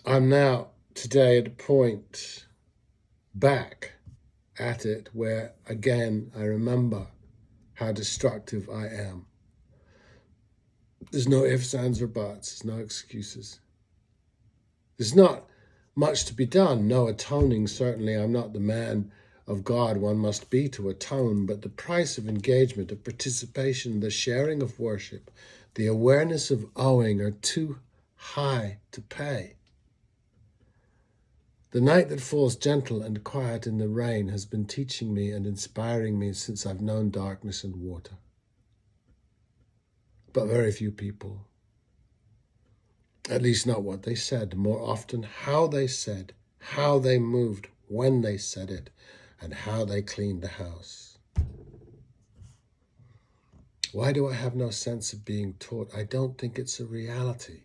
I'm now today at a point back at it where again I remember how destructive I am. There's no ifs, ands, or buts. There's no excuses. There's not much to be done. No atoning, certainly. I'm not the man of God one must be to atone, but the price of engagement, of participation, the sharing of worship, the awareness of owing are too high to pay. The night that falls gentle and quiet in the rain has been teaching me and inspiring me since I've known darkness and water. But very few people, at least not what they said, more often how they said, how they moved when they said it, and how they cleaned the house. Why do I have no sense of being taught? I don't think it's a reality.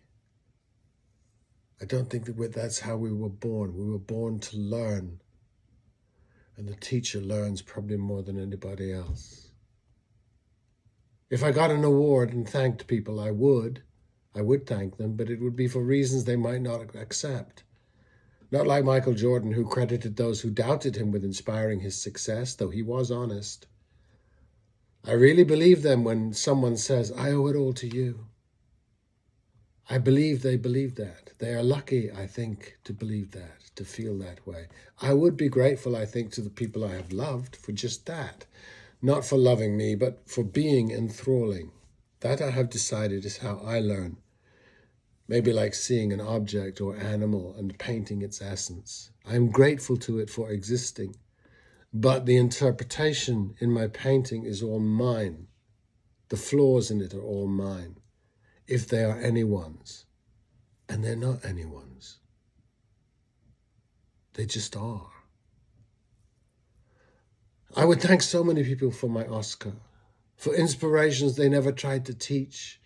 I don't think that's how we were born. We were born to learn. And the teacher learns probably more than anybody else. If I got an award and thanked people, I would thank them, but it would be for reasons they might not accept. Not like Michael Jordan, who credited those who doubted him with inspiring his success, though he was honest. I really believe them when someone says, I owe it all to you. I believe they believe that. They are lucky, I think, to believe that, to feel that way. I would be grateful, I think, to the people I have loved for just that. Not for loving me, but for being enthralling. That I have decided is how I learn. Maybe like seeing an object or animal and painting its essence. I am grateful to it for existing, but the interpretation in my painting is all mine. The flaws in it are all mine, if they are anyone's. And they're not anyone's. They just are. I would thank so many people for my Oscar, for inspirations they never tried to teach,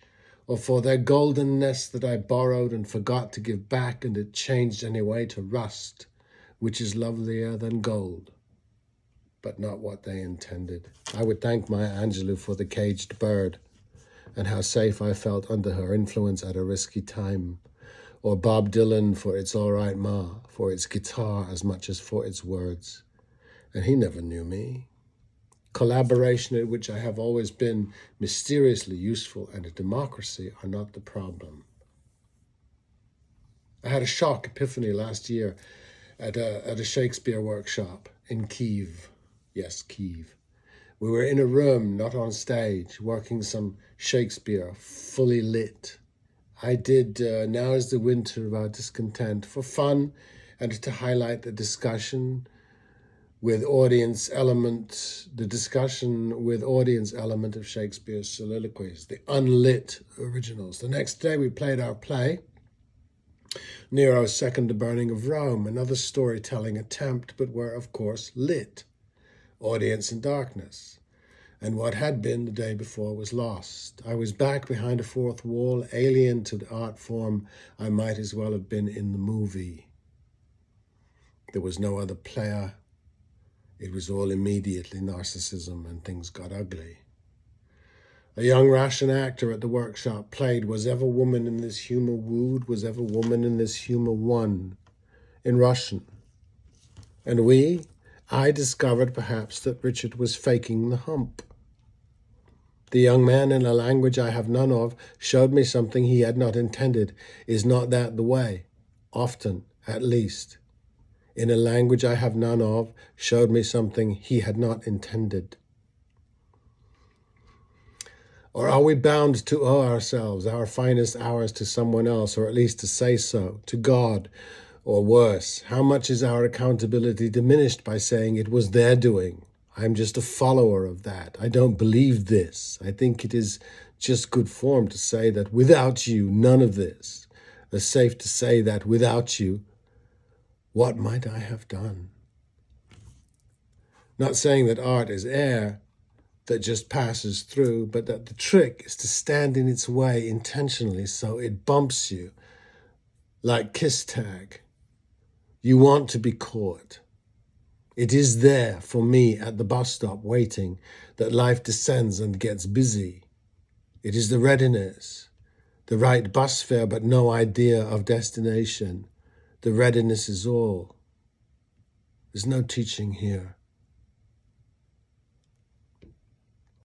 or for their goldenness that I borrowed and forgot to give back, and it changed anyway to rust, which is lovelier than gold, but not what they intended. I would thank Maya Angelou for The Caged Bird, and how safe I felt under her influence at a risky time, or Bob Dylan for It's All Right Ma, for its guitar as much as for its words. And he never knew me. Collaboration, at which I have always been mysteriously useful, and a democracy are not the problem. I had a shock epiphany last year at a Shakespeare workshop in Kyiv. Yes, Kyiv. We were in a room, not on stage, working some Shakespeare, fully lit. I did Now is the Winter of Our Discontent for fun and to highlight the discussion with audience element of Shakespeare's soliloquies, the unlit originals. The next day we played our play, Nero's Second Burning of Rome, another storytelling attempt, but were, of course, lit. Audience in darkness. And what had been the day before was lost. I was back behind a fourth wall, alien to the art form I might as well have been in the movie. There was no other player. It was all immediately narcissism, and things got ugly. A young Russian actor at the workshop played Was Ever Woman in This Humor Wooed, Was Ever Woman in This Humor Won, in Russian. And I discovered perhaps that Richard was faking the hump. The young man, in a language I have none of, showed me something he had not intended. Is not that the way? Often, at least. In a language I have none of, showed me something he had not intended. Or are we bound to owe ourselves, our finest hours, to someone else, or at least to say so, to God, or worse? How much is our accountability diminished by saying it was their doing? I'm just a follower of that. I don't believe this. I think it is just good form to say that without you, none of this. It's safe to say that without you, what might I have done? Not saying that art is air that just passes through, but that the trick is to stand in its way intentionally so it bumps you like kiss tag. You want to be caught. It is there for me at the bus stop waiting that life descends and gets busy. It is the readiness, the right bus fare but no idea of destination, The readiness is all. There's no teaching here.